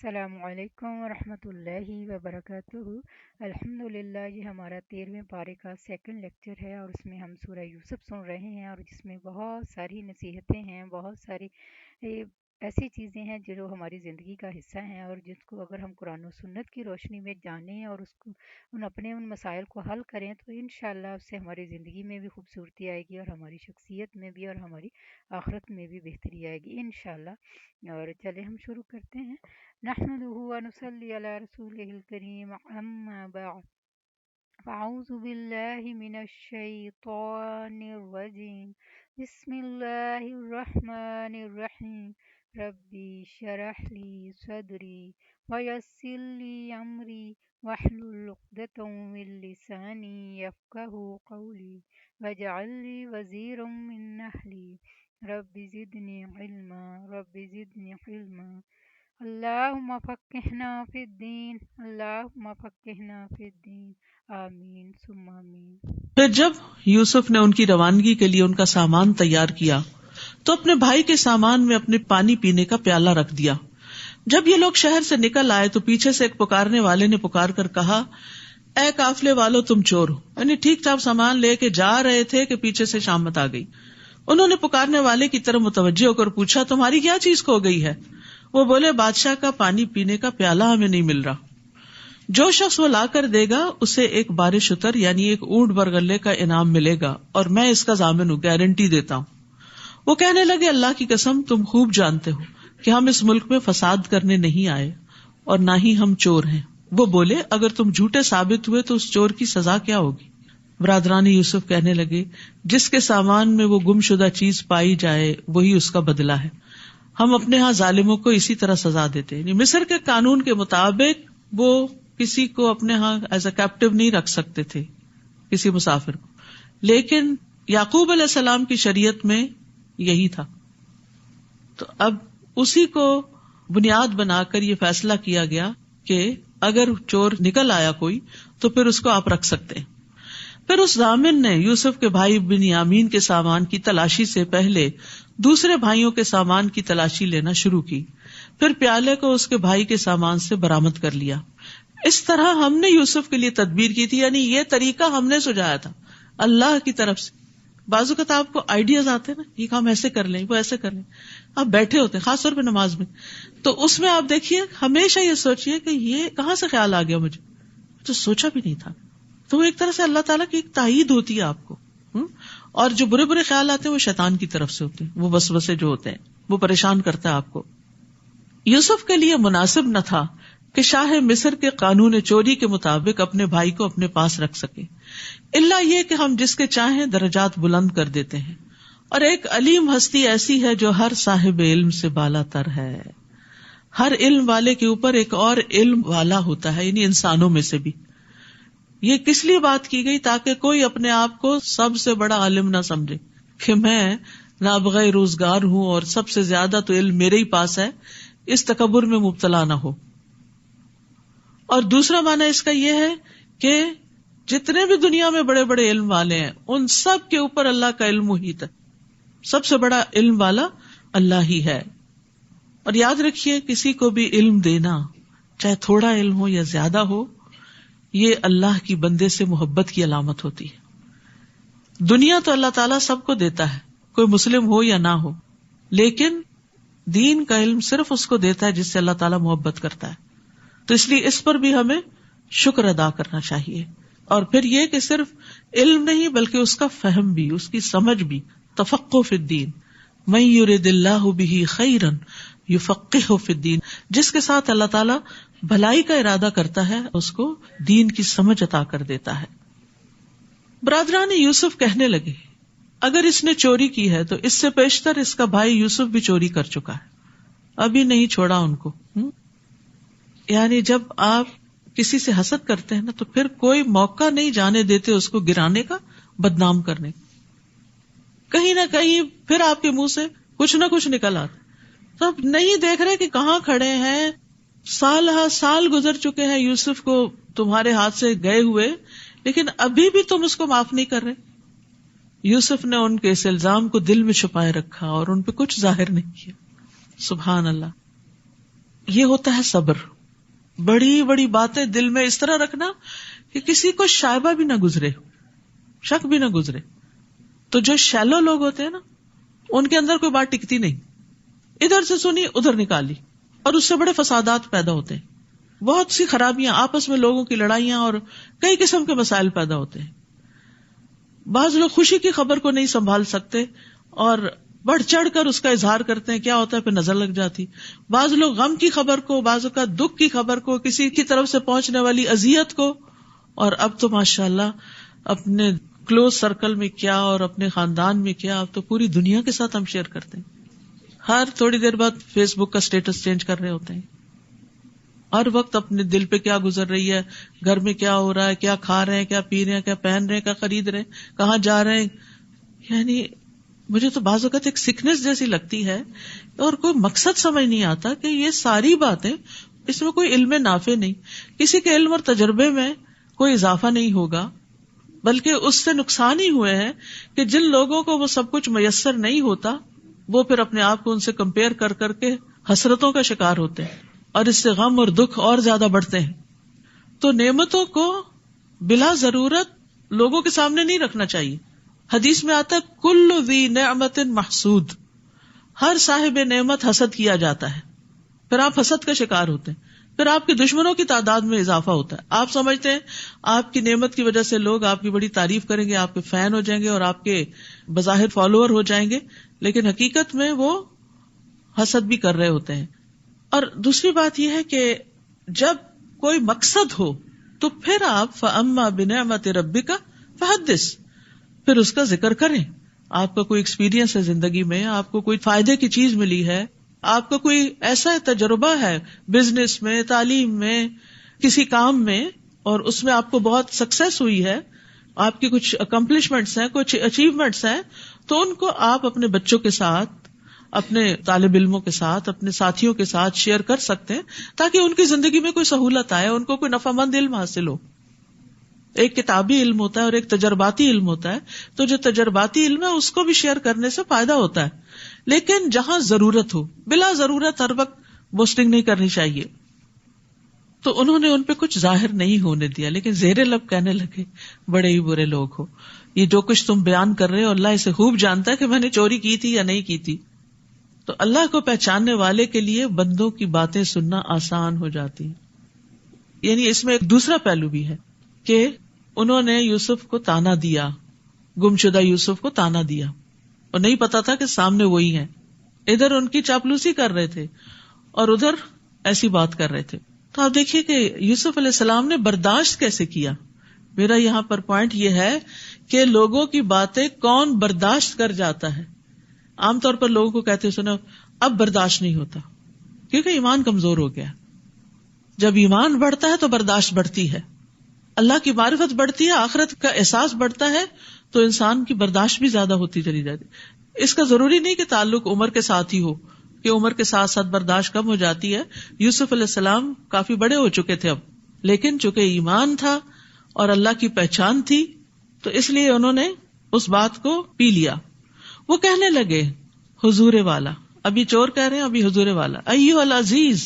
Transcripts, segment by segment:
السلام علیکم ورحمۃ اللہ وبرکاتہ۔ الحمد للہ، یہ ہمارا 13ویں پارے کا سیکنڈ لیکچر ہے اور اس میں ہم سورہ یوسف سن رہے ہیں، اور جس میں بہت ساری نصیحتیں ہیں، بہت ساری ایسی چیزیں ہیں جو ہماری زندگی کا حصہ ہیں، اور جس کو اگر ہم قرآن و سنت کی روشنی میں جانیں اور اس کو ان مسائل کو حل کریں تو انشاءاللہ اس سے ہماری زندگی میں بھی خوبصورتی آئے گی، اور ہماری شخصیت میں بھی، اور ہماری آخرت میں بھی بہتری آئے گی انشاءاللہ۔ اور چلے ہم شروع کرتے ہیں۔ نحمده ونصلي على رسوله الكريم، أما بعد، فأعوذ بالله من الشيطان الرجيم، بسم الله الرحمن الرحيم، ربي شرح لي صدري ويسر لي أمري واحلل عقدة من لساني يفقهوا قولي واجعل لي وزيرا من أهلي رب زدني علما رب زدني علما اللہم فقہنا فی الدین اللہم فقہنا فی الدین آمین ثم آمین۔ پھر جب یوسف نے ان کی روانگی کے لیے ان کا سامان تیار کیا تو اپنے بھائی کے سامان میں اپنے پانی پینے کا پیالہ رکھ دیا۔ جب یہ لوگ شہر سے نکل آئے تو پیچھے سے ایک پکارنے والے نے پکار کر کہا، اے قافلے والو تم چور ہو۔ یعنی ٹھیک ٹھاک سامان لے کے جا رہے تھے کہ پیچھے سے شامت آ گئی۔ انہوں نے پکارنے والے کی طرف متوجہ ہو کر پوچھا، تمہاری کیا چیز کھو گئی ہے؟ وہ بولے، بادشاہ کا پانی پینے کا پیالہ ہمیں نہیں مل رہا، جو شخص وہ لا کر دے گا اسے ایک بار شتر یعنی ایک اونٹ برغلے کا انعام ملے گا، اور میں اس کا ضامن ہوں، گارنٹی دیتا ہوں۔ وہ کہنے لگے، اللہ کی قسم تم خوب جانتے ہو کہ ہم اس ملک میں فساد کرنے نہیں آئے اور نہ ہی ہم چور ہیں۔ وہ بولے، اگر تم جھوٹے ثابت ہوئے تو اس چور کی سزا کیا ہوگی؟ برادران یوسف کہنے لگے، جس کے سامان میں وہ گم شدہ چیز پائی جائے وہی اس کا بدلہ ہے۔ ہم اپنے ہاں ظالموں کو اسی طرح سزا دیتے ہیں۔ مصر کے قانون کے مطابق وہ کسی کو اپنے ہاں ایز اے کیپٹیو نہیں رکھ سکتے تھے، کسی مسافر کو، لیکن یعقوب علیہ السلام کی شریعت میں یہی تھا۔ تو اب اسی کو بنیاد بنا کر یہ فیصلہ کیا گیا کہ اگر چور نکل آیا کوئی تو پھر اس کو آپ رکھ سکتے ہیں۔ پھر اس ضامن نے یوسف کے بھائی بنیامین کے سامان کی تلاشی سے پہلے دوسرے بھائیوں کے سامان کی تلاشی لینا شروع کی، پھر پیالے کو اس کے بھائی کے سامان سے برآمد کر لیا۔ اس طرح ہم نے یوسف کے لیے تدبیر کی تھی، یعنی یہ طریقہ ہم نے سجایا تھا اللہ کی طرف سے۔ بعض اوقات آپ کو آئیڈیاز آتے ہیں نا، یہ کام ایسے کر لیں، وہ ایسے کر لیں، آپ بیٹھے ہوتے ہیں خاص طور پہ نماز میں، تو اس میں آپ دیکھیے ہمیشہ یہ سوچیے کہ یہ کہاں سے خیال آ گیا مجھے، تو سوچا بھی نہیں تھا۔ تو وہ ایک طرح سے اللہ تعالیٰ کی ایک تائید ہوتی ہے آپ کو، اور جو برے برے خیال آتے ہیں وہ شیطان کی طرف سے ہوتے ہیں، وہ وسوسے جو ہوتے ہیں وہ پریشان کرتا ہے آپ کو۔ یوسف کے لیے مناسب نہ تھا کہ شاہ مصر کے قانون چوری کے مطابق اپنے بھائی کو اپنے پاس رکھ سکے، الا یہ کہ ہم جس کے چاہیں درجات بلند کر دیتے ہیں، اور ایک علیم ہستی ایسی ہے جو ہر صاحب علم سے بالا تر ہے۔ ہر علم والے کے اوپر ایک اور علم والا ہوتا ہے، یعنی انسانوں میں سے بھی۔ یہ کس لیے بات کی گئی؟ تاکہ کوئی اپنے آپ کو سب سے بڑا عالم نہ سمجھے کہ میں نابغہ روزگار ہوں اور سب سے زیادہ تو علم میرے ہی پاس ہے، اس تکبر میں مبتلا نہ ہو۔ اور دوسرا معنی اس کا یہ ہے کہ جتنے بھی دنیا میں بڑے بڑے علم والے ہیں ان سب کے اوپر اللہ کا علم محیط ہے، سب سے بڑا علم والا اللہ ہی ہے۔ اور یاد رکھیے، کسی کو بھی علم دینا، چاہے تھوڑا علم ہو یا زیادہ ہو، یہ اللہ کی بندے سے محبت کی علامت ہوتی ہے۔ دنیا تو اللہ تعالیٰ سب کو دیتا ہے، کوئی مسلم ہو یا نہ ہو، لیکن دین کا علم صرف اس کو دیتا ہے جس سے اللہ تعالیٰ محبت کرتا ہے۔ تو اس لیے اس پر بھی ہمیں شکر ادا کرنا چاہیے۔ اور پھر یہ کہ صرف علم نہیں بلکہ اس کا فہم بھی، اس کی سمجھ بھی، تفقہ فی الدین، من یرد اللہ بہ خیرا یفقہہ فی الدین، جس کے ساتھ اللہ تعالیٰ بھلائی کا ارادہ کرتا ہے اس کو دین کی سمجھ عطا کر دیتا ہے۔ برادران یوسف کہنے لگے، اگر اس نے چوری کی ہے تو اس سے پیشتر اس کا بھائی یوسف بھی چوری کر چکا ہے، ابھی نہیں چھوڑا ان کو۔ یعنی جب آپ کسی سے حسد کرتے ہیں نا تو پھر کوئی موقع نہیں جانے دیتے اس کو گرانے کا، بدنام کرنے کا۔ کہیں نہ کہیں پھر آپ کے منہ سے کچھ نہ کچھ نکل آتا، تو آپ نہیں دیکھ رہے کہ کہاں کھڑے ہیں۔ سال گزر چکے ہیں یوسف کو تمہارے ہاتھ سے گئے ہوئے، لیکن ابھی بھی تم اس کو معاف نہیں کر رہے۔ یوسف نے ان کے اس الزام کو دل میں چھپائے رکھا اور ان پہ کچھ ظاہر نہیں کیا۔ سبحان اللہ۔ یہ ہوتا ہے صبر. بڑی بڑی باتیں دل میں اس طرح رکھنا کہ کسی کو شائبہ بھی نہ گزرے, شک بھی نہ گزرے. تو جو شیلو لوگ ہوتے ہیں نا, ان کے اندر کوئی بات ٹکتی نہیں, ادھر سے سنی ادھر نکالی, اور اس سے بڑے فسادات پیدا ہوتے ہیں, بہت سی خرابیاں, آپس میں لوگوں کی لڑائیاں اور کئی قسم کے مسائل پیدا ہوتے ہیں. بعض لوگ خوشی کی خبر کو نہیں سنبھال سکتے اور بڑھ چڑھ کر اس کا اظہار کرتے ہیں, کیا ہوتا ہے پھر نظر لگ جاتی. بعض لوگ غم کی خبر کو, بعض کا دکھ کی خبر کو, کسی کی طرف سے پہنچنے والی اذیت کو, اور اب تو ماشاءاللہ اپنے کلوز سرکل میں کیا اور اپنے خاندان میں کیا, اب تو پوری دنیا کے ساتھ ہم شیئر کرتے ہیں. ہر تھوڑی دیر بعد فیس بک کا سٹیٹس چینج کر رہے ہوتے ہیں, ہر وقت اپنے دل پہ کیا گزر رہی ہے, گھر میں کیا ہو رہا ہے, کیا کھا رہے ہیں, کیا پی رہے ہیں, کیا پہن رہے ہیں, کیا خرید رہے ہیں, کہاں جا رہے ہیں. یعنی مجھے تو بعض اوقات ایک سکنس جیسی لگتی ہے, اور کوئی مقصد سمجھ نہیں آتا کہ یہ ساری باتیں, اس میں کوئی علم نافع نہیں, کسی کے علم اور تجربے میں کوئی اضافہ نہیں ہوگا, بلکہ اس سے نقصان ہی ہوئے ہیں کہ جن لوگوں کو وہ سب کچھ میسر نہیں ہوتا, وہ پھر اپنے آپ کو ان سے کمپیئر کر کر کے حسرتوں کا شکار ہوتے ہیں, اور اس سے غم اور دکھ اور زیادہ بڑھتے ہیں. تو نعمتوں کو بلا ضرورت لوگوں کے سامنے نہیں رکھنا چاہیے. حدیث میں آتا ہے کل ذی نعمت محسود, ہر صاحب نعمت حسد کیا جاتا ہے, پھر آپ حسد کا شکار ہوتے ہیں, پھر آپ کے دشمنوں کی تعداد میں اضافہ ہوتا ہے. آپ سمجھتے ہیں آپ کی نعمت کی وجہ سے لوگ آپ کی بڑی تعریف کریں گے, آپ کے فین ہو جائیں گے اور آپ کے بظاہر فالوور ہو جائیں گے, لیکن حقیقت میں وہ حسد بھی کر رہے ہوتے ہیں. اور دوسری بات یہ ہے کہ جب کوئی مقصد ہو تو پھر آپ فَأَمَّا بِنِعْمَةِ رَبِّكَ فَحَدِّثْ, پھر اس کا ذکر کریں. آپ کا کوئی ایکسپیرینس ہے زندگی میں, آپ کو کوئی فائدے کی چیز ملی ہے, آپ کا کوئی ایسا تجربہ ہے بزنس میں, تعلیم میں, کسی کام میں, اور اس میں آپ کو بہت سکسیس ہوئی ہے, آپ کی کچھ اکمپلشمنٹس ہیں, کچھ اچیومنٹس ہیں, تو ان کو آپ اپنے بچوں کے ساتھ, اپنے طالب علموں کے ساتھ, اپنے ساتھیوں کے ساتھ شیئر کر سکتے ہیں, تاکہ ان کی زندگی میں کوئی سہولت آئے, ان کو کوئی نفع مند علم حاصل ہو. ایک کتابی علم ہوتا ہے اور ایک تجرباتی علم ہوتا ہے, تو جو تجرباتی علم ہے اس کو بھی شیئر کرنے سے فائدہ ہوتا ہے, لیکن جہاں ضرورت ہو, بلا ضرورت ہر وقت بوسٹنگ نہیں کرنی چاہیے. تو انہوں نے ان پہ کچھ ظاہر نہیں ہونے دیا, لیکن زیر لب کہنے لگے بڑے ہی برے لوگ ہو, یہ جو کچھ تم بیان کر رہے ہو اللہ اسے خوب جانتا ہے کہ میں نے چوری کی تھی یا نہیں کی تھی. تو اللہ کو پہچاننے والے کے لیے بندوں کی باتیں سننا آسان ہو جاتی ہے. یعنی اس میں ایک دوسرا پہلو بھی ہے کہ انہوں نے یوسف کو تانا دیا, گمشدہ یوسف کو تانا دیا, اور نہیں پتا تھا کہ سامنے وہی ہیں. ادھر ان کی چاپلوسی کر رہے تھے اور ادھر ایسی بات کر رہے تھے. تو آپ دیکھیے کہ یوسف علیہ السلام نے برداشت کیسے کیا. میرا یہاں پر پوائنٹ یہ ہے کہ لوگوں کی باتیں کون برداشت کر جاتا ہے. عام طور پر لوگوں کو کہتے سنا اب برداشت نہیں ہوتا, کیونکہ ایمان کمزور ہو گیا. جب ایمان بڑھتا ہے تو برداشت بڑھتی ہے, اللہ کی معرفت بڑھتی ہے, آخرت کا احساس بڑھتا ہے, تو انسان کی برداشت بھی زیادہ ہوتی چلی جاتی. اس کا ضروری نہیں کہ تعلق عمر کے ساتھ ہی ہو, کہ عمر کے ساتھ ساتھ برداشت کم ہو جاتی ہے. یوسف علیہ السلام کافی بڑے ہو چکے تھے اب, لیکن چونکہ ایمان تھا اور اللہ کی پہچان تھی, تو اس لیے انہوں نے اس بات کو پی لیا. وہ کہنے لگے حضور والا, ابھی چور کہہ رہے ہیں, ابھی حضور والا, ایھا العزیز,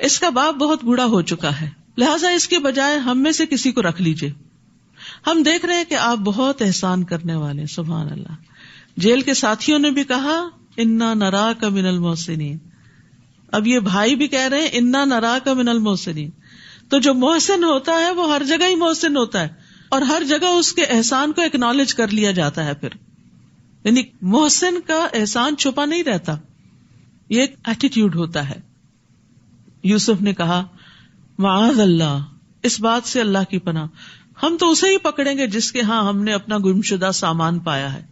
اس کا باپ بہت بوڑھا ہو چکا ہے, لہٰذا اس کے بجائے ہم میں سے کسی کو رکھ لیجئے. ہم دیکھ رہے ہیں کہ آپ بہت احسان کرنے والے ہیں. سبحان اللہ. جیل کے ساتھیوں نے بھی کہا انا نراک من المحسنین, اب یہ بھائی بھی کہہ رہے ہیں انا نراک من المحسنین. تو جو محسن ہوتا ہے وہ ہر جگہ ہی محسن ہوتا ہے, اور ہر جگہ اس کے احسان کو ایکنالج کر لیا جاتا ہے. پھر یعنی محسن کا احسان چھپا نہیں رہتا, یہ ایک ایٹیٹیوڈ ہوتا ہے. یوسف نے کہا معاذ اللہ, اس بات سے اللہ کی پناہ, ہم تو اسے ہی پکڑیں گے جس کے ہاں ہم نے اپنا گمشدہ سامان پایا ہے.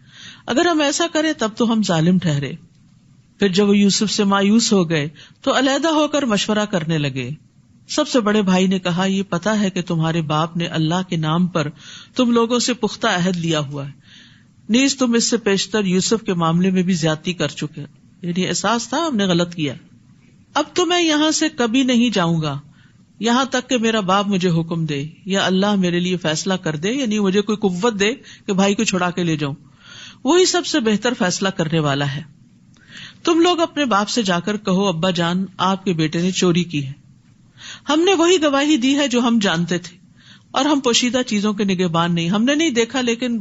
اگر ہم ایسا کریں تب تو ہم ظالم ٹھہرے. پھر جب وہ یوسف سے مایوس ہو گئے تو علیحدہ ہو کر مشورہ کرنے لگے. سب سے بڑے بھائی نے کہا یہ پتا ہے کہ تمہارے باپ نے اللہ کے نام پر تم لوگوں سے پختہ عہد لیا ہوا ہے, نیز تم اس سے پیشتر یوسف کے معاملے میں بھی زیادتی کر چکے, یعنی احساس تھا ہم نے غلط کیا. اب تو میں یہاں سے کبھی نہیں جاؤں گا یہاں تک کہ میرا باپ مجھے حکم دے یا اللہ میرے لیے فیصلہ کر دے, یعنی مجھے کوئی قوت دے کہ بھائی کو چھڑا کے لے جاؤں. وہی سب سے بہتر فیصلہ کرنے والا ہے. تم لوگ اپنے باپ سے جا کر کہو ابا جان آپ کے بیٹے نے چوری کی ہے، ہم نے وہی گواہی دی ہے جو ہم جانتے تھے، اور ہم پوشیدہ چیزوں کے نگہبان نہیں، ہم نے نہیں دیکھا لیکن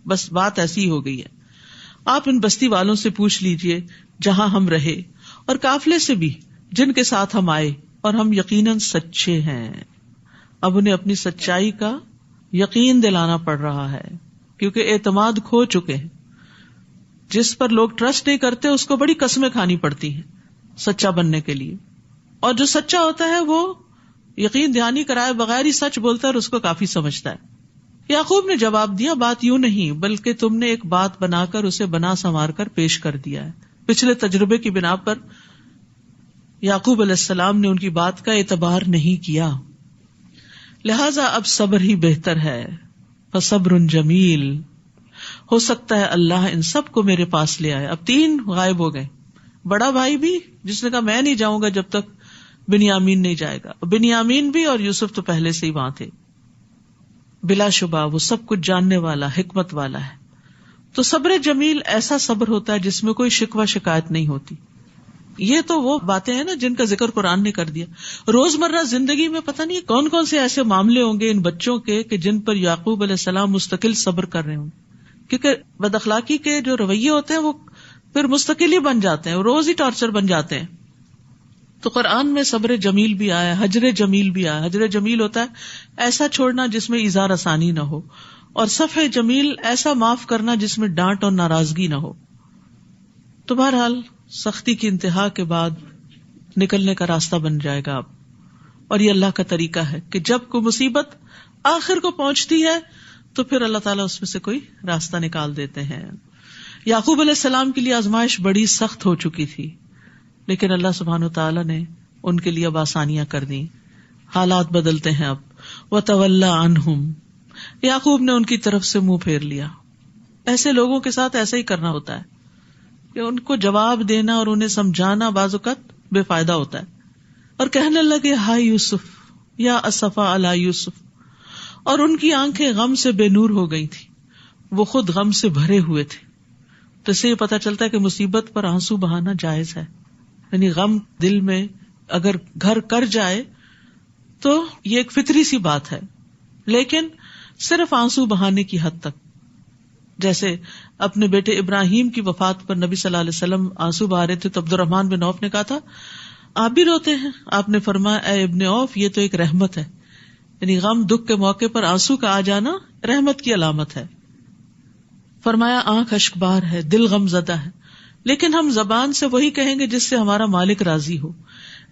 بس بات ایسی ہو گئی ہے۔ آپ ان بستی والوں سے پوچھ لیجئے جہاں ہم رہے، اور قافلے سے بھی جن کے ساتھ ہم آئے، اور ہم یقیناً سچے ہیں۔ اب انہیں اپنی سچائی کا یقین دلانا پڑ رہا ہے، کیونکہ اعتماد کھو چکے ہیں۔ جس پر لوگ ٹرسٹ نہیں کرتے اس کو بڑی قسمیں کھانی پڑتی ہیں سچا بننے کے لیے، اور جو سچا ہوتا ہے وہ یقین دہانی کرائے بغیر ہی سچ بولتا ہے اور اس کو کافی سمجھتا ہے۔ یعقوب نے جواب دیا بات یوں نہیں، بلکہ تم نے ایک بات بنا کر اسے بنا سنوار کر پیش کر دیا ہے۔ پچھلے تجربے کی بنا پر یعقوب علیہ السلام نے ان کی بات کا اعتبار نہیں کیا، لہذا اب صبر ہی بہتر ہے۔ فصبر جمیل، ہو سکتا ہے اللہ ان سب کو میرے پاس لے آئے۔ اب 3 غائب ہو گئے، بڑا بھائی بھی جس نے کہا میں نہیں جاؤں گا جب تک بنیامین نہیں جائے گا، بنیامین بھی، اور یوسف تو پہلے سے ہی وہاں تھے۔ بلا شبہ وہ سب کچھ جاننے والا، حکمت والا ہے۔ تو صبر جمیل ایسا صبر ہوتا ہے جس میں کوئی شکوہ شکایت نہیں ہوتی۔ یہ تو وہ باتیں ہیں نا جن کا ذکر قرآن نے کر دیا۔ روزمرہ زندگی میں پتہ نہیں کون کون سے ایسے معاملے ہوں گے ان بچوں کے کہ جن پر یعقوب علیہ السلام مستقل صبر کر رہے ہوں، کیونکہ بد اخلاقی کے جو رویے ہوتے ہیں وہ پھر مستقل ہی بن جاتے ہیں، روز ہی ٹارچر بن جاتے ہیں۔ تو قرآن میں صبر جمیل بھی آیا، حجر جمیل بھی آیا۔ حجر جمیل ہوتا ہے ایسا چھوڑنا جس میں ایذا رسانی نہ ہو، اور صفح جمیل ایسا معاف کرنا جس میں ڈانٹ اور ناراضگی نہ ہو۔ تو بہرحال سختی کی انتہا کے بعد نکلنے کا راستہ بن جائے گا اب، اور یہ اللہ کا طریقہ ہے کہ جب کوئی مصیبت آخر کو پہنچتی ہے تو پھر اللہ تعالیٰ اس میں سے کوئی راستہ نکال دیتے ہیں۔ یعقوب علیہ السلام کے لیے آزمائش بڑی سخت ہو چکی تھی، لیکن اللہ سبحانہ وتعالیٰ نے ان کے لیے اب آسانیاں کر دی، حالات بدلتے ہیں اب۔ وَتَوَلَّى عَنْهُمْ، یعقوب نے ان کی طرف سے منہ پھیر لیا۔ ایسے لوگوں کے ساتھ ایسا ہی کرنا ہوتا ہے کہ ان کو جواب دینا اور انہیں سمجھانا بعض اوقات بے فائدہ ہوتا ہے۔ اور کہنے لگے ہائے یوسف یا اسفا علی یوسف، اور ان کی آنکھیں غم سے بے نور ہو گئی تھی، وہ خود غم سے بھرے ہوئے تھے۔ تو اس سے یہ پتہ چلتا ہے کہ مصیبت پر آنسو بہانا جائز ہے، یعنی غم دل میں اگر گھر کر جائے تو یہ ایک فطری سی بات ہے، لیکن صرف آنسو بہانے کی حد تک۔ جیسے اپنے بیٹے ابراہیم کی وفات پر نبی صلی اللہ علیہ وسلم آنسو بہا رہے تھے تو عبد الرحمن بن عوف نے کہا تھا آپ بھی روتے ہیں؟ آپ نے فرمایا اے ابن عوف یہ تو ایک رحمت ہے، یعنی غم دکھ کے موقع پر آنسو کا آ جانا رحمت کی علامت ہے۔ فرمایا آنکھ اشک بار ہے، دل غم زدہ ہے، لیکن ہم زبان سے وہی کہیں گے جس سے ہمارا مالک راضی ہو۔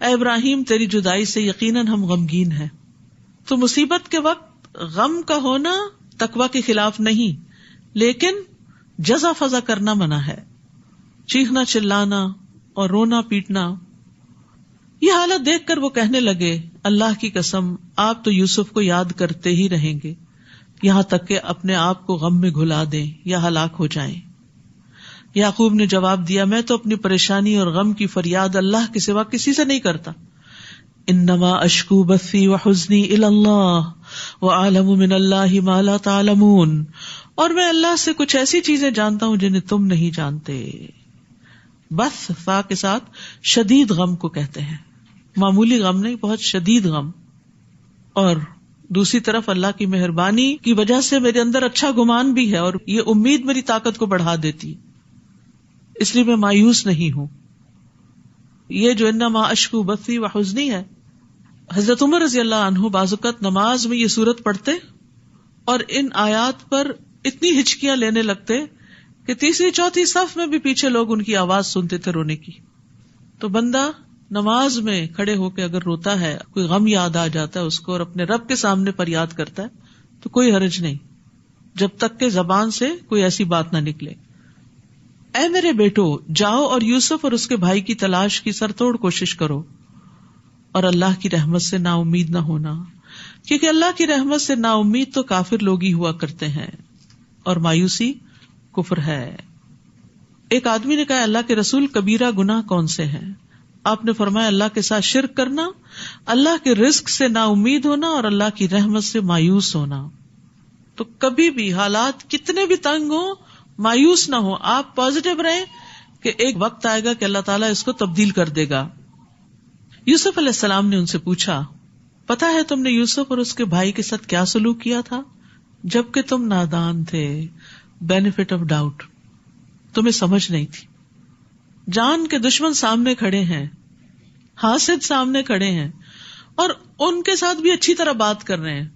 اے ابراہیم تیری جدائی سے یقیناً ہم غمگین ہیں۔ تو مصیبت کے وقت غم کا ہونا تقویٰ کے خلاف نہیں، لیکن جزا فضا کرنا منع ہے، چیخنا چلانا اور رونا پیٹنا۔ یہ حالت دیکھ کر وہ کہنے لگے اللہ کی قسم آپ تو یوسف کو یاد کرتے ہی رہیں گے یہاں تک کہ اپنے آپ کو غم میں گھلا دیں یا ہلاک ہو جائیں۔ یعقوب نے جواب دیا میں تو اپنی پریشانی اور غم کی فریاد اللہ کے سوا کسی سے نہیں کرتا۔ انما اشکو بثی وحزنی الی اللہ واعلم من اللہ ما لا تعلمون، اور میں اللہ سے کچھ ایسی چیزیں جانتا ہوں جنہیں تم نہیں جانتے۔ بث فا کے ساتھ شدید غم کو کہتے ہیں، معمولی غم نہیں، بہت شدید غم۔ اور دوسری طرف اللہ کی مہربانی کی وجہ سے میرے اندر اچھا گمان بھی ہے، اور یہ امید میری طاقت کو بڑھا دیتی، اس لیے میں مایوس نہیں ہوں۔ یہ جو انما اشکو بثی وحزنی ہے، حضرت عمر رضی اللہ عنہ بعض اوقات نماز میں یہ سورت پڑھتے اور ان آیات پر اتنی ہچکیاں لینے لگتے کہ تیسری چوتھی صف میں بھی پیچھے لوگ ان کی آواز سنتے تھے رونے کی۔ تو بندہ نماز میں کھڑے ہو کے اگر روتا ہے، کوئی غم یاد آ جاتا ہے اس کو اور اپنے رب کے سامنے فریاد کرتا ہے تو کوئی حرج نہیں، جب تک کہ زبان سے کوئی ایسی بات نہ نکلے۔ اے میرے بیٹو جاؤ اور یوسف اور اس کے بھائی کی تلاش کی سرتوڑ کوشش کرو، اور اللہ کی رحمت سے نا امید نہ ہونا، کیونکہ اللہ کی رحمت سے نا امید تو کافر لوگ ہی ہوا کرتے ہیں، اور مایوسی کفر ہے۔ ایک آدمی نے کہا اللہ کے رسول کبیرہ گناہ کون سے ہیں؟ آپ نے فرمایا اللہ کے ساتھ شرک کرنا، اللہ کے رزق سے نا امید ہونا، اور اللہ کی رحمت سے مایوس ہونا۔ تو کبھی بھی حالات کتنے بھی تنگ ہوں مایوس نہ ہو، آپ پازیٹو رہیں کہ ایک وقت آئے گا کہ اللہ تعالیٰ اس کو تبدیل کر دے گا. یوسف علیہ السلام نے ان سے پوچھا، پتا ہے تم نے یوسف اور اس کے بھائی کے ساتھ کیا سلوک کیا تھا جبکہ تم نادان تھے؟ بینیفٹ آف ڈاؤٹ، تمہیں سمجھ نہیں تھی. جان کے دشمن سامنے کھڑے ہیں، حاسد سامنے کھڑے ہیں، اور ان کے ساتھ بھی اچھی طرح بات کر رہے ہیں.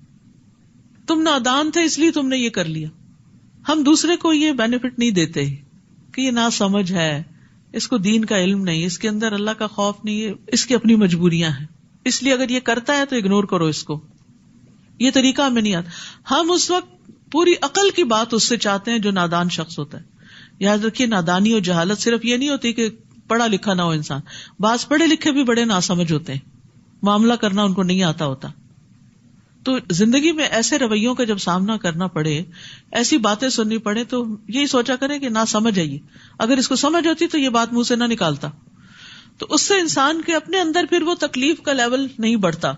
تم نادان تھے اس لیے تم نے یہ کر لیا. ہم دوسرے کو یہ بینیفٹ نہیں دیتے کہ یہ ناسمجھ ہے، اس کو دین کا علم نہیں، اس کے اندر اللہ کا خوف نہیں ہے، اس کی اپنی مجبوریاں ہیں، اس لیے اگر یہ کرتا ہے تو اگنور کرو اس کو. یہ طریقہ ہمیں نہیں آتا. ہم اس وقت پوری عقل کی بات اس سے چاہتے ہیں جو نادان شخص ہوتا ہے. یاد رکھیے، نادانی اور جہالت صرف یہ نہیں ہوتی کہ پڑھا لکھا نہ ہو انسان، بعض پڑھے لکھے بھی بڑے ناسمجھ ہوتے ہیں، معاملہ کرنا ان کو نہیں آتا ہوتا. تو زندگی میں ایسے رویوں کا جب سامنا کرنا پڑے، ایسی باتیں سننی پڑے، تو یہی سوچا کریں کہ نہ سمجھ آئیے. اگر اس کو سمجھ ہوتی تو یہ بات منہ سے نہ نکالتا. تو اس سے انسان کے اپنے اندر پھر وہ تکلیف کا لیول نہیں بڑھتا.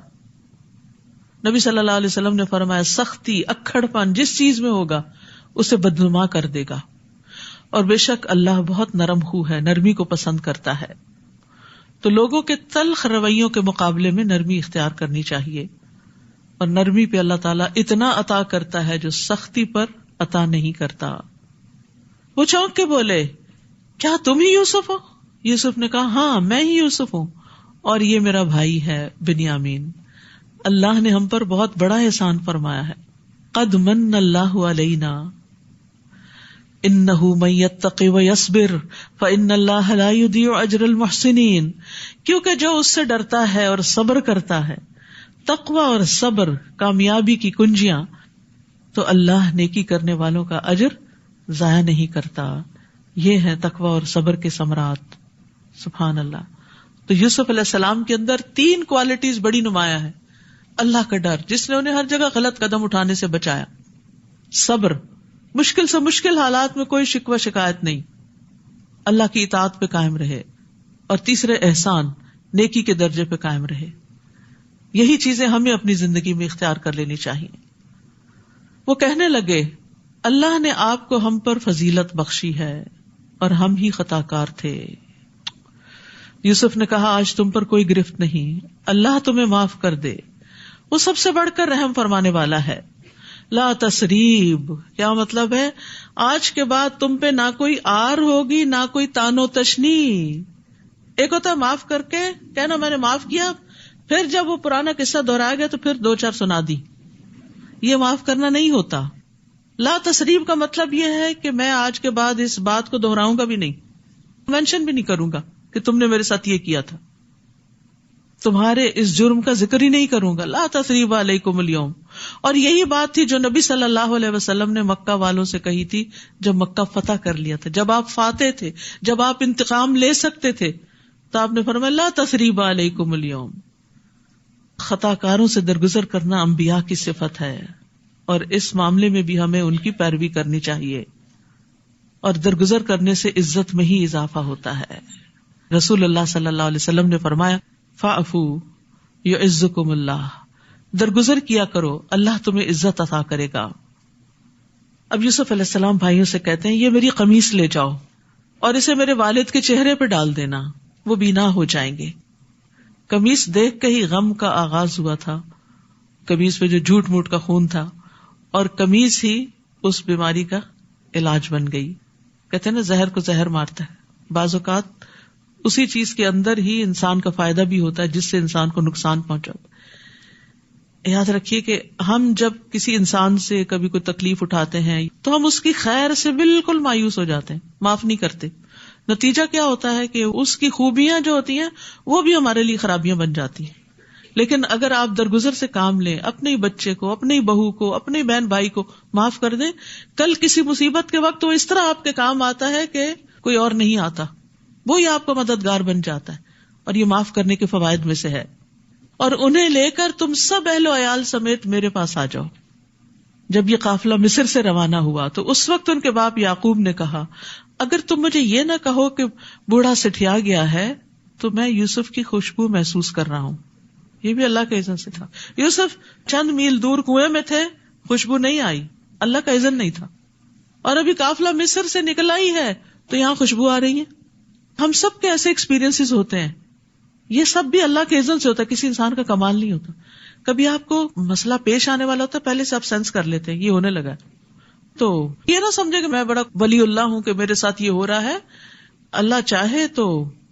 نبی صلی اللہ علیہ وسلم نے فرمایا، سختی، اکھڑ پن جس چیز میں ہوگا اسے بدنما کر دے گا، اور بے شک اللہ بہت نرم خو ہے، نرمی کو پسند کرتا ہے. تو لوگوں کے تلخ رویوں کے مقابلے میں نرمی اختیار کرنی چاہیے، اور نرمی پہ اللہ تعالیٰ اتنا عطا کرتا ہے جو سختی پر عطا نہیں کرتا. وہ چونک کے بولے، کیا تم ہی یوسف ہو؟ یوسف نے کہا، ہاں میں ہی یوسف ہوں، اور یہ میرا بھائی ہے بنیامین. اللہ نے ہم پر بہت بڑا احسان فرمایا ہے. قد من اللہ علینا انہ من یتق ویصبر فان اللہ لا یضیع اجر المحسنین. کیونکہ جو اس سے ڈرتا ہے اور صبر کرتا ہے، تقوی اور صبر کامیابی کی کنجیاں، تو اللہ نیکی کرنے والوں کا اجر ضائع نہیں کرتا. یہ ہے تقوی اور صبر کے ثمرات. سبحان اللہ. تو یوسف علیہ السلام کے اندر 3 کوالٹیز بڑی نمایاں ہیں. اللہ کا ڈر، جس نے انہیں ہر جگہ غلط قدم اٹھانے سے بچایا. صبر، مشکل سے مشکل حالات میں کوئی شکوہ شکایت نہیں، اللہ کی اطاعت پہ قائم رہے. اور تیسرے احسان، نیکی کے درجے پہ قائم رہے. یہی چیزیں ہمیں اپنی زندگی میں اختیار کر لینی چاہیے. وہ کہنے لگے، اللہ نے آپ کو ہم پر فضیلت بخشی ہے اور ہم ہی خطا کار تھے. یوسف نے کہا، آج تم پر کوئی گرفت نہیں، اللہ تمہیں معاف کر دے، وہ سب سے بڑھ کر رحم فرمانے والا ہے. لا تسریب، کیا مطلب ہے؟ آج کے بعد تم پہ نہ کوئی آر ہوگی، نہ کوئی تان و تشنی. ایک ہوتا ہے معاف کر کے کہنا میں نے معاف کیا، پھر جب وہ پرانا قصہ دہرایا گیا تو پھر 2-4 سنا دی. یہ معاف کرنا نہیں ہوتا. لا تسریب کا مطلب یہ ہے کہ میں آج کے بعد اس بات کو دہراؤں گا بھی نہیں، مینشن بھی نہیں کروں گا کہ تم نے میرے ساتھ یہ کیا تھا، تمہارے اس جرم کا ذکر ہی نہیں کروں گا. لا تسریب علیکم اليوم. اور یہی بات تھی جو نبی صلی اللہ علیہ وسلم نے مکہ والوں سے کہی تھی جب مکہ فتح کر لیا تھا، جب آپ فاتح تھے، جب آپ انتقام لے سکتے تھے، تو آپ نے فرمایا لا تسریب علیکم اليوم. خطا کاروں سے درگزر کرنا انبیاء کی صفت ہے، اور اس معاملے میں بھی ہمیں ان کی پیروی کرنی چاہیے. اور درگزر کرنے سے عزت میں ہی اضافہ ہوتا ہے. رسول اللہ صلی اللہ علیہ وسلم نے فرمایا، فاعفوا یعزکم اللہ. درگزر کیا کرو، اللہ تمہیں عزت عطا کرے گا. اب یوسف علیہ السلام بھائیوں سے کہتے ہیں، یہ میری قمیص لے جاؤ اور اسے میرے والد کے چہرے پہ ڈال دینا، وہ بینا ہو جائیں گے. قمیص دیکھ کے ہی غم کا آغاز ہوا تھا. قمیص پہ جو جھوٹ موٹ کا خون تھا، اور قمیص ہی اس بیماری کا علاج بن گئی. کہتے ہیں نا، زہر کو زہر مارتا ہے. بعض اوقات اسی چیز کے اندر ہی انسان کا فائدہ بھی ہوتا ہے جس سے انسان کو نقصان پہنچا. یاد رکھیے کہ ہم جب کسی انسان سے کبھی کوئی تکلیف اٹھاتے ہیں تو ہم اس کی خیر سے بالکل مایوس ہو جاتے ہیں، معاف نہیں کرتے. نتیجہ کیا ہوتا ہے کہ اس کی خوبیاں جو ہوتی ہیں وہ بھی ہمارے لیے خرابیاں بن جاتی ہیں. لیکن اگر آپ درگزر سے کام لیں، اپنے بچے کو، اپنی بہو کو، اپنے بہن بھائی کو معاف کر دیں، کل کسی مصیبت کے وقت وہ اس طرح آپ کے کام آتا ہے کہ کوئی اور نہیں آتا، وہی آپ کا مددگار بن جاتا ہے. اور یہ معاف کرنے کے فوائد میں سے ہے. اور انہیں لے کر تم سب اہل و عیال سمیت میرے پاس آ جاؤ. جب یہ قافلہ مصر سے روانہ ہوا تو اس وقت ان کے باپ یعقوب نے کہا، اگر تم مجھے یہ نہ کہو کہ بوڑھا سٹھیا گیا ہے تو میں یوسف کی خوشبو محسوس کر رہا ہوں. یہ بھی اللہ کا اذن سے تھا. یوسف چند میل دور کنویں میں تھے، خوشبو نہیں آئی، اللہ کا اذن نہیں تھا. اور ابھی قافلہ مصر سے نکلا ہی ہے تو یہاں خوشبو آ رہی ہے. ہم سب کے ایسے ایکسپیرینسز ہوتے ہیں، یہ سب بھی اللہ کے اذن سے ہوتا ہے، کسی انسان کا کمال نہیں ہوتا. کبھی آپ کو مسئلہ پیش آنے والا ہوتا ہے، پہلے سے آپ سینس کر لیتے ہیں یہ ہونے لگا، تو یہ نہ سمجھے کہ میں بڑا ولی اللہ ہوں کہ میرے ساتھ یہ ہو رہا ہے. اللہ چاہے تو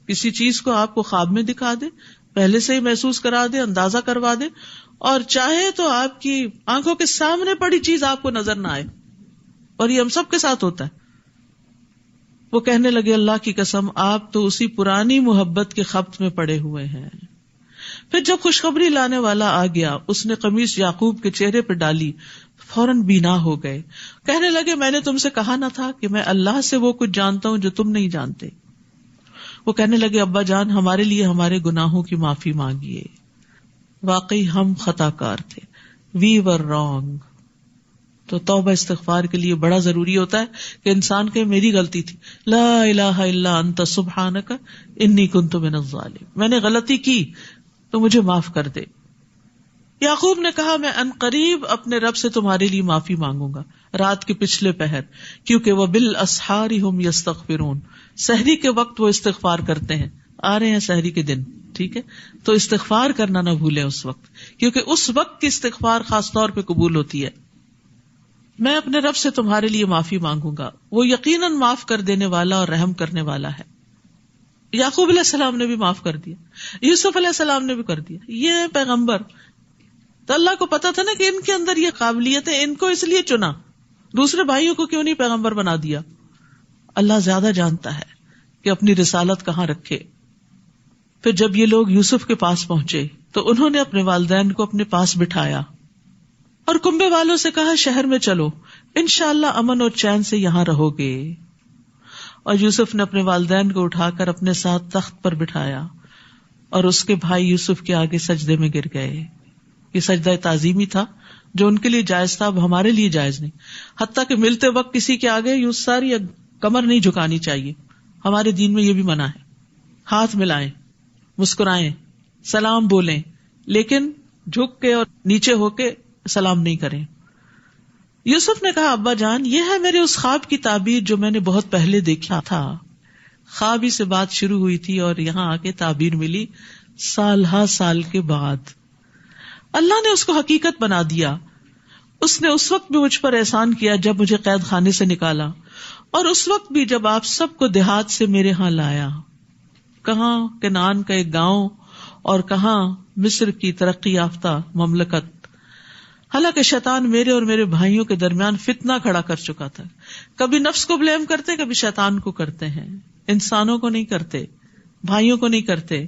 کسی چیز کو آپ کو خواب میں دکھا دے، پہلے سے ہی محسوس کرا دے، اندازہ کروا دے، اور چاہے تو آپ کی آنکھوں کے سامنے پڑی چیز آپ کو نظر نہ آئے، اور یہ ہم سب کے ساتھ ہوتا ہے. وہ کہنے لگے اللہ کی قسم آپ تو اسی پرانی محبت کے خبط میں پڑے ہوئے ہیں. پھر جب خوشخبری لانے والا آ گیا، اس نے قمیص یعقوب کے چہرے پہ ڈالی، فوراً بینا ہو گئے. کہنے لگے میں نے تم سے کہا نہ تھا کہ میں اللہ سے وہ کچھ جانتا ہوں جو تم نہیں جانتے. وہ کہنے لگے ابا جان ہمارے لیے ہمارے گناہوں کی معافی مانگیے، واقعی ہم خطا کار تھے، وی ور رانگ. تو توبہ استغفار کے لیے بڑا ضروری ہوتا ہے کہ انسان کہ میری غلطی تھی، لا الہ الا انت سبحانک انی کنت من الظالمین، میں نے غلطی کی تو مجھے معاف کر دے. یعقوب نے کہا میں ان قریب اپنے رب سے تمہارے لیے معافی مانگوں گا، رات کے پچھلے پہر، کیونکہ وہ بالاسحار ہم یستغفرون، سحری کے وقت وہ استغفار کرتے ہیں. آ رہے ہیں سحری کے دن، ٹھیک ہے، تو استغفار کرنا نہ بھولیں اس وقت، کیونکہ اس وقت کی استغفار خاص طور پہ قبول ہوتی ہے. میں اپنے رب سے تمہارے لیے معافی مانگوں گا، وہ یقیناً معاف کر دینے والا اور رحم کرنے والا ہے. یعقوب علیہ السلام نے بھی معاف کر دیا، یوسف علیہ السلام نے بھی کر دیا. یہ پیغمبر تو اللہ کو پتا تھا نا کہ ان کے اندر یہ قابلیت ہے، ان کو اس لیے چنا، دوسرے بھائیوں کو کیوں نہیں پیغمبر بنا دیا. اللہ زیادہ جانتا ہے کہ اپنی رسالت کہاں رکھے. پھر جب یہ لوگ یوسف کے پاس پہنچے تو انہوں نے اپنے والدین کو اپنے پاس بٹھایا اور کنبے والوں سے کہا شہر میں چلو، انشاءاللہ امن اور چین سے یہاں رہو گے. اور یوسف نے اپنے والدین کو اٹھا کر اپنے ساتھ تخت پر بٹھایا اور اس کے بھائی یوسف کے آگے سجدے میں گر گئے. یہ سجدہ تعظیمی تھا جو ان کے لیے جائز تھا، اب ہمارے لیے جائز نہیں. حتیٰ کہ ملتے وقت کسی کے آگے یوں ساری کمر نہیں جھکانی چاہیے، ہمارے دین میں یہ بھی منع ہے. ہاتھ ملائیں، مسکرائیں، سلام بولیں، لیکن جھک کے اور نیچے ہو کے سلام نہیں کریں. یوسف نے کہا ابا جان یہ ہے میرے اس خواب کی تعبیر جو میں نے بہت پہلے دیکھا تھا. خواب ہی سے بات شروع ہوئی تھی اور یہاں آ کے تعبیر ملی سال ہا سال کے بعد. اللہ نے اس کو حقیقت بنا دیا. اس نے اس وقت بھی مجھ پر احسان کیا جب مجھے قید خانے سے نکالا، اور اس وقت بھی جب آپ سب کو دیہات سے میرے ہاں لایا. کہاں کنعان کا ایک گاؤں اور کہاں مصر کی ترقی یافتہ مملکت. حالانکہ شیطان میرے اور میرے بھائیوں کے درمیان فتنہ کھڑا کر چکا تھا. کبھی نفس کو بلیم کرتے، کبھی شیطان کو کرتے ہیں، انسانوں کو نہیں کرتے، بھائیوں کو نہیں کرتے.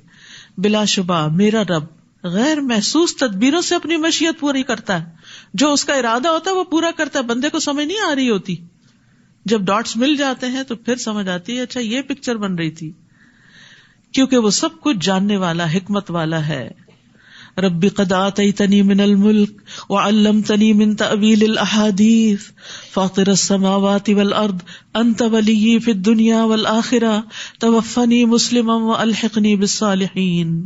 بلا شبہ میرا رب غیر محسوس تدبیروں سے اپنی مشیت پوری کرتا ہے. جو اس کا ارادہ ہوتا ہے وہ پورا کرتا ہے. بندے کو سمجھ نہیں آ رہی ہوتی، جب ڈاٹس مل جاتے ہیں تو پھر سمجھ آتی ہے اچھا یہ پکچر بن رہی تھی، کیونکہ وہ سب کچھ جاننے والا، حکمت والا ہے. رب قد آتیتنی من الملک وعلمتنی من تأویل الاحادیث فاطر السماوات والارض انت ولی فی الدنیا والآخرہ توفنی مسلما والحقنی بالصالحین.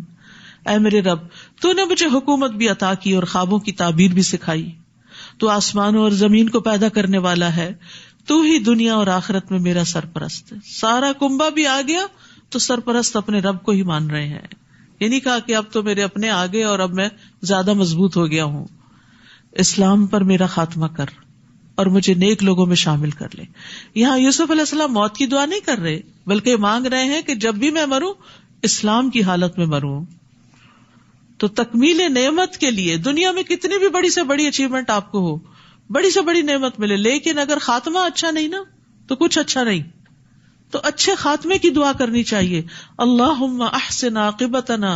اے میرے رب تو نے مجھے حکومت بھی عطا کی اور خوابوں کی تعبیر بھی سکھائی. تو آسمانوں اور زمین کو پیدا کرنے والا ہے، تو ہی دنیا اور آخرت میں میرا سرپرست ہے. سارا کنبہ بھی آ گیا تو سرپرست اپنے رب کو ہی مان رہے ہیں. یہ نہیں کہا کہ اب تو میرے اپنے آگے اور اب میں زیادہ مضبوط ہو گیا ہوں. اسلام پر میرا خاتمہ کر اور مجھے نیک لوگوں میں شامل کر لے. یہاں یوسف علیہ السلام موت کی دعا نہیں کر رہے، بلکہ مانگ رہے ہیں کہ جب بھی میں مروں اسلام کی حالت میں مروں. تو تکمیل نعمت کے لیے دنیا میں کتنی بھی بڑی سے بڑی اچیومنٹ آپ کو ہو، بڑی سے بڑی نعمت ملے، لیکن اگر خاتمہ اچھا نہیں نا تو کچھ اچھا نہیں. تو اچھے خاتمے کی دعا کرنی چاہیے. اللہم احسن عاقبتنا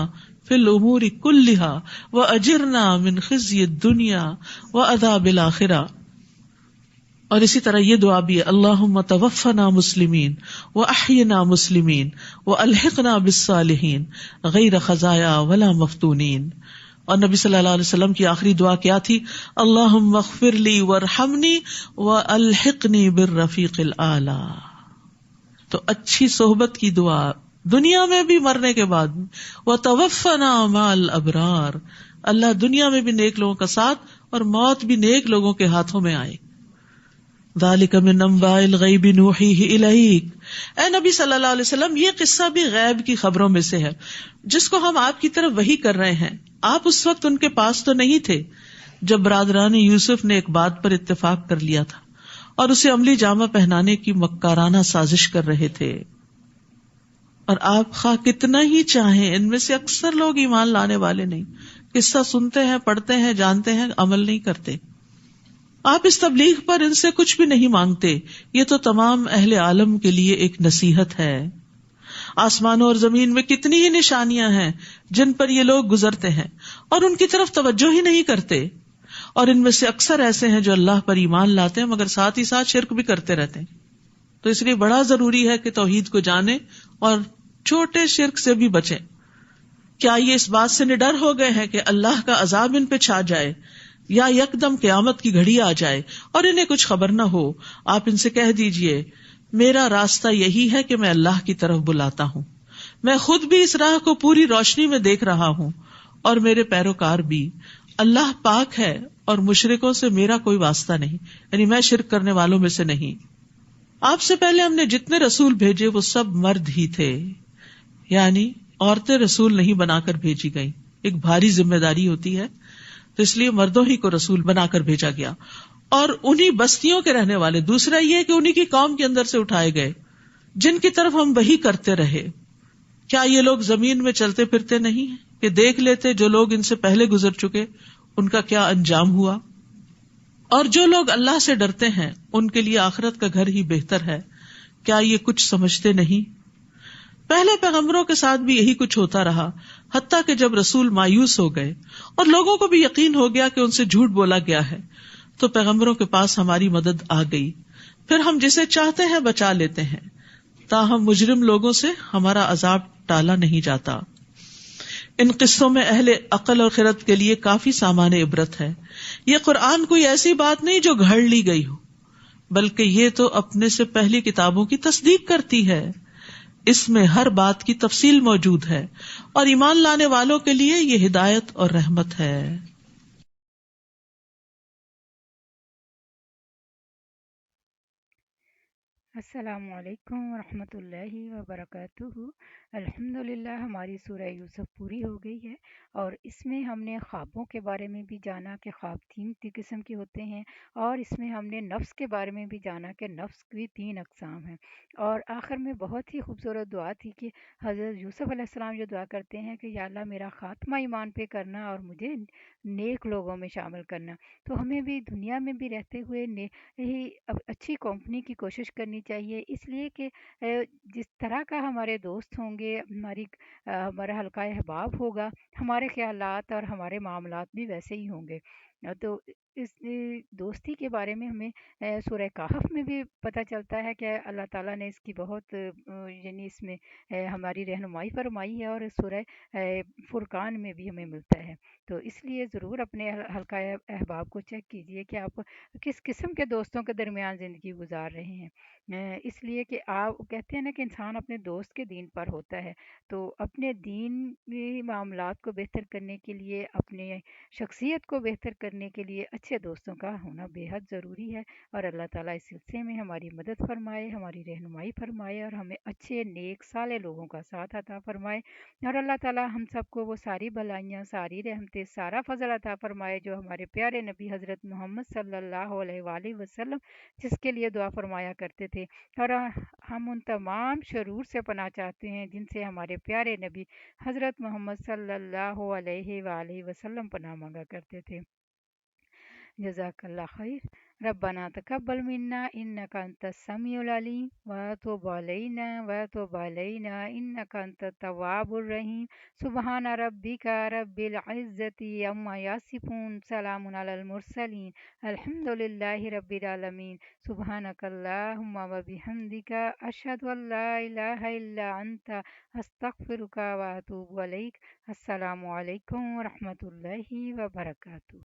فی الامور کلہا واجرنا من خزی الدنیا وعذاب الآخرہ. اور اسی طرح یہ دعا بھی ہے اللہم توفنا مسلمین واحینا مسلمین والحقنا بالصالحین غیر خزایا ولا مفتونین. اور نبی صلی اللہ علیہ وسلم کی آخری دعا کیا تھی؟ اللہم اغفر لی وارحمنی والحقنی بالرفیق الاعلی. تو اچھی صحبت کی دعا دنیا میں بھی مرنے کے بعد بھی. وَتَوَفَّنَا مَعَ الْأَبْرَارِ، اللہ دنیا میں بھی نیک لوگوں کا ساتھ اور موت بھی نیک لوگوں کے ہاتھوں میں آئے. ذالک من انباء الغیب نوحیہ الیک. اے نبی صلی اللہ علیہ وسلم، یہ قصہ بھی غیب کی خبروں میں سے ہے جس کو ہم آپ کی طرف وحی کر رہے ہیں. آپ اس وقت ان کے پاس تو نہیں تھے جب برادران یوسف نے ایک بات پر اتفاق کر لیا تھا اور اسے عملی جامہ پہنانے کی مکارانہ سازش کر رہے تھے. اور آپ خواہ کتنا ہی چاہیں، ان میں سے اکثر لوگ ایمان لانے والے نہیں. قصہ سنتے ہیں، پڑھتے ہیں، جانتے ہیں، عمل نہیں کرتے. آپ اس تبلیغ پر ان سے کچھ بھی نہیں مانگتے. یہ تو تمام اہل عالم کے لیے ایک نصیحت ہے. آسمانوں اور زمین میں کتنی ہی نشانیاں ہیں جن پر یہ لوگ گزرتے ہیں اور ان کی طرف توجہ ہی نہیں کرتے. اور ان میں سے اکثر ایسے ہیں جو اللہ پر ایمان لاتے ہیں مگر ساتھ ہی ساتھ شرک بھی کرتے رہتے ہیں. تو اس لیے بڑا ضروری ہے کہ توحید کو جانیں اور چھوٹے شرک سے بھی بچیں. کیا یہ اس بات سے نڈر ہو گئے ہیں کہ اللہ کا عذاب ان پہ چھا جائے یا یکدم قیامت کی گھڑی آ جائے اور انہیں کچھ خبر نہ ہو؟ آپ ان سے کہہ دیجئے، میرا راستہ یہی ہے کہ میں اللہ کی طرف بلاتا ہوں. میں خود بھی اس راہ کو پوری روشنی میں دیکھ رہا ہوں اور میرے پیروکار بھی. اللہ پاک ہے اور مشرکوں سے میرا کوئی واسطہ نہیں، یعنی میں شرک کرنے والوں میں سے نہیں. آپ سے پہلے ہم نے جتنے رسول بھیجے وہ سب مرد ہی تھے، یعنی عورتیں رسول نہیں بنا کر بھیجی گئیں. ایک بھاری ذمہ داری ہوتی ہے تو اس لیے مردوں ہی کو رسول بنا کر بھیجا گیا. اور انہی بستیوں کے رہنے والے. دوسرا یہ کہ انہی کی قوم کے اندر سے اٹھائے گئے جن کی طرف ہم وحی کرتے رہے. کیا یہ لوگ زمین میں چلتے پھرتے نہیں ہیں کہ دیکھ لیتے جو لوگ ان سے پہلے گزر چکے ان کا کیا انجام ہوا؟ اور جو لوگ اللہ سے ڈرتے ہیں ان کے لیے آخرت کا گھر ہی بہتر ہے. کیا یہ کچھ سمجھتے نہیں؟ پہلے پیغمبروں کے ساتھ بھی یہی کچھ ہوتا رہا، حتیٰ کہ جب رسول مایوس ہو گئے اور لوگوں کو بھی یقین ہو گیا کہ ان سے جھوٹ بولا گیا ہے تو پیغمبروں کے پاس ہماری مدد آ گئی. پھر ہم جسے چاہتے ہیں بچا لیتے ہیں، تاہم مجرم لوگوں سے ہمارا عذاب ٹالا نہیں جاتا. ان قصوں میں اہل عقل اور خرد کے لیے کافی سامان عبرت ہے. یہ قرآن کوئی ایسی بات نہیں جو گھڑ لی گئی ہو، بلکہ یہ تو اپنے سے پہلی کتابوں کی تصدیق کرتی ہے. اس میں ہر بات کی تفصیل موجود ہے اور ایمان لانے والوں کے لیے یہ ہدایت اور رحمت ہے. السلام علیکم ورحمۃ اللہ وبرکاتہ. الحمدللہ ہماری سورہ یوسف پوری ہو گئی ہے اور اس میں ہم نے خوابوں کے بارے میں بھی جانا کہ خواب تین قسم کے ہوتے ہیں، اور اس میں ہم نے نفس کے بارے میں بھی جانا کہ نفس کی تین اقسام ہیں. اور آخر میں بہت ہی خوبصورت دعا تھی کہ حضرت یوسف علیہ السلام جو دعا کرتے ہیں کہ یا اللہ میرا خاتمہ ایمان پہ کرنا اور مجھے نیک لوگوں میں شامل کرنا. تو ہمیں بھی دنیا میں بھی رہتے ہوئے ہی اچھی کمپنی کی کوشش کرنی چاہیے، اس لیے کہ جس طرح کا ہمارے دوست ہوں گے، ہمارا حلقہ احباب ہوگا، ہمارے خیالات اور ہمارے معاملات بھی ویسے ہی ہوں گے. تو اس دوستی کے بارے میں ہمیں سورہ کہف میں بھی پتہ چلتا ہے کہ اللہ تعالیٰ نے اس کی بہت یعنی اس میں ہماری رہنمائی فرمائی ہے، اور سورہ فرقان میں بھی ہمیں ملتا ہے. تو اس لیے ضرور اپنے حلقہ احباب کو چیک کیجئے کہ آپ کس قسم کے دوستوں کے درمیان زندگی گزار رہے ہیں. اس لیے کہ آپ کہتے ہیں نا کہ انسان اپنے دوست کے دین پر ہوتا ہے، تو اپنے دینی معاملات کو بہتر کرنے کے لیے، اپنے شخصیت کو بہتر کرنے کے لیے اچھے دوستوں کا ہونا بے حد ضروری ہے. اور اللہ تعالیٰ اس سلسلے میں ہماری مدد فرمائے، ہماری رہنمائی فرمائے اور ہمیں اچھے نیک صالح لوگوں کا ساتھ عطا فرمائے. اور اللہ تعالیٰ ہم سب کو وہ ساری بھلائیاں، ساری رحمتیں، سارا فضل عطا فرمائے جو ہمارے پیارے نبی حضرت محمد صلی اللہ علیہ وآلہ وسلم جس کے لیے دعا فرمایا کرتے تھے. اور ہم ان تمام شرور سے پناہ چاہتے ہیں جن سے ہمارے پیارے نبی حضرت محمد صلی اللہ علیہ وآلہ وسلم پناہ مانگا کرتے تھے. جزاک اللہ خیر. ربنا تقبل منا انك انت السميع العليم وتب علينا انك انت التواب الرحيم. سبحان ربك رب العزة عما يصفون، سلام على المرسلين، الحمد لله رب العالمين. سبحانك اللهم وبحمدك اشهد ان لا اله الا انت استغفرك واتوب اليك. السلام علیکم ورحمۃ اللہ وبرکاتہ.